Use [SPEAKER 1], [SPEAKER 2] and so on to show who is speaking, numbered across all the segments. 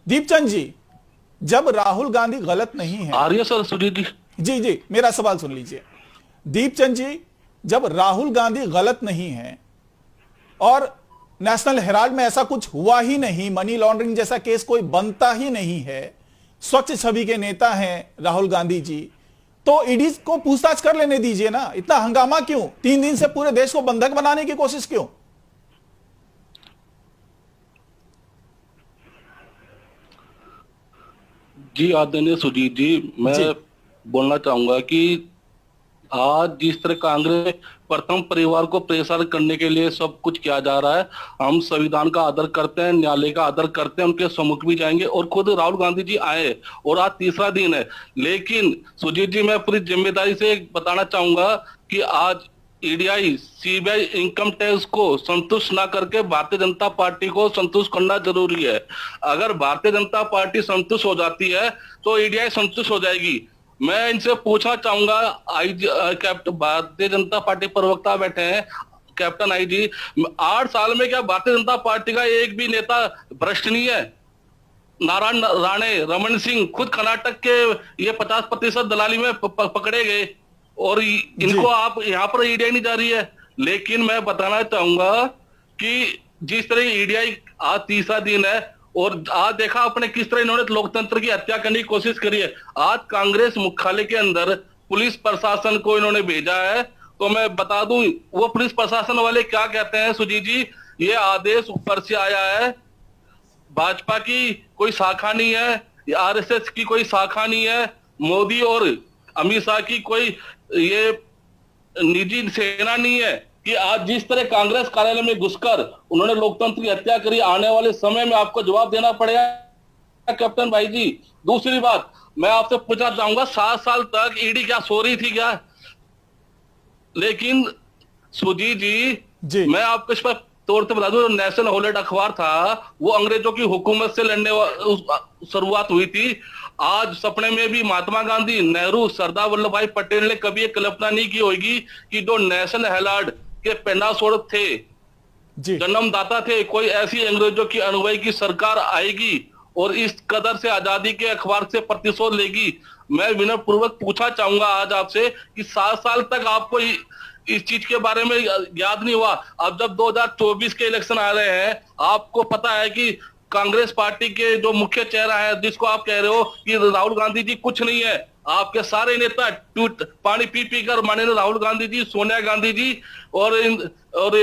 [SPEAKER 1] दीपचंद जी, जब राहुल गांधी गलत नहीं है।
[SPEAKER 2] आ रही है सर सुजीत जी?
[SPEAKER 1] जी जी, मेरा सवाल सुन लीजिए। दीपचंद जी, जब राहुल गांधी गलत नहीं है और नेशनल हेराल्ड में ऐसा कुछ हुआ ही नहीं, मनी लॉन्ड्रिंग जैसा केस कोई बनता ही नहीं है, स्वच्छ छवि के नेता हैं राहुल गांधी जी, तो ईडी को पूछताछ कर लेने दीजिए ना। इतना हंगामा क्यों? 3 दिन से पूरे देश को बंधक बनाने की कोशिश क्यों?
[SPEAKER 2] जी आदरणीय सुजीत जी, मैं
[SPEAKER 1] जी
[SPEAKER 2] बोलना चाहूंगा कि आज जिस तरह कांग्रेस प्रथम परिवार को प्रेशर करने के लिए सब कुछ किया जा रहा है, हम संविधान का आदर करते हैं, न्यायालय का आदर करते हैं, उनके सम्मुख भी जाएंगे और खुद राहुल गांधी जी आए और आज तीसरा दिन है। लेकिन सुजीत जी, मैं पूरी जिम्मेदारी से बताना चाहूंगा कि आज ईडीआई सीबीआई इनकम टैक्स को संतुष्ट ना करके भारतीय जनता पार्टी को संतुष्ट करना जरूरी है। अगर भारतीय जनता पार्टी संतुष्ट हो जाती है तो ईडीआई संतुष्ट हो जाएगी। मैं इनसे पूछना चाहूंगा, आई कैप्टन भारतीय जनता पार्टी प्रवक्ता बैठे हैं, कैप्टन आई जी, 8 साल में क्या भारतीय जनता पार्टी का एक भी नेता भ्रष्ट नहीं है? नारायण राणे, रमन सिंह खुद कर्नाटक के ये 50% दलाली में पकड़े गए और
[SPEAKER 1] जी
[SPEAKER 2] इनको आप यहाँ पर ईडीआई नहीं जा रही है। लेकिन मैं बताना चाहूंगा कि जिस तरह ईडीआई आज तीसरा दिन है और आज देखा आपने किस तरह इन्होंने लोकतंत्र की हत्या करने की कोशिश करी है। आज कांग्रेस मुख्यालय के अंदर पुलिस प्रशासन को इन्होंने भेजा है, तो मैं बता दूं वो पुलिस प्रशासन वाले क्या कहते हैं सुजीत जी, ये आदेश ऊपर से आया है, भाजपा की कोई शाखा नहीं है, आरएसएस की कोई शाखा नहीं है, मोदी और अमित शाह की कोई ये निजी सेना नहीं है कि आज जिस तरह कांग्रेस कार्यालय में घुसकर उन्होंने लोकतंत्र की हत्या करी। आने वाले समय में आपको जवाब देना पड़ेगा कैप्टन भाई जी। दूसरी बात मैं आपसे पूछना चाहूंगा, 7 साल तक ईडी क्या सो रही थी क्या? लेकिन सुजीत जी,
[SPEAKER 1] जी
[SPEAKER 2] मैं आपको इस पर तौर पे बता दूं, नेशनल हॉलिडे अखबार था वो अंग्रेजों की हुकूमत से लड़ने शुरुआत हुई थी। आज सपने में भी महात्मा गांधी, नेहरू, सरदार वल्लभ भाई पटेल ने कभी ये कल्पना नहीं की होगी कि जो नेशनल हेराल्ड के पेंडासोर थे,
[SPEAKER 1] जी
[SPEAKER 2] जन्मदाता थे, कोई ऐसी अंग्रेजों की अनुयायी की सरकार आएगी और इस कदर से आजादी के अखबार से प्रतिशोध लेगी। मैं विनय पूर्वक पूछना चाहूंगा आज आपसे कि 7 साल तक आपको इस चीज के बारे में याद नहीं हुआ। अब जब 2024 के इलेक्शन आ रहे हैं, आपको पता है कि कांग्रेस पार्टी के जो मुख्य चेहरा है, जिसको आप कह रहे हो कि राहुल गांधी जी कुछ नहीं है, आपके सारे नेता पानी पी पी कर माननीय राहुल गांधी जी, सोनिया गांधी जी और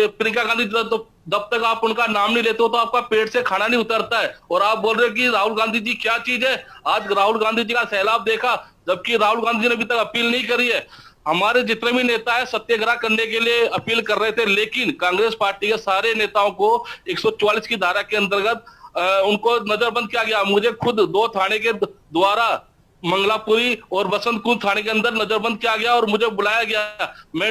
[SPEAKER 2] प्रियंका गांधी, जब तक आप उनका नाम नहीं लेते हो तो आपका पेट से खाना नहीं उतरता है। और आप बोल रहे हो कि राहुल गांधी जी क्या चीज है। आज राहुल गांधी जी का सैलाब देखा, जबकि राहुल गांधी जी ने अभी तक अपील नहीं करी है। हमारे जितने भी नेता है सत्याग्रह करने के लिए अपील कर रहे थे, लेकिन कांग्रेस पार्टी के सारे नेताओं को 144 की धारा के अंतर्गत उनको नजरबंद किया गया। मुझे खुद 2 थाने के द्वारा मंगलापुरी और बसंत कुंज थाने के अंदर नजरबंद किया गया और मुझे बुलाया गया। मैं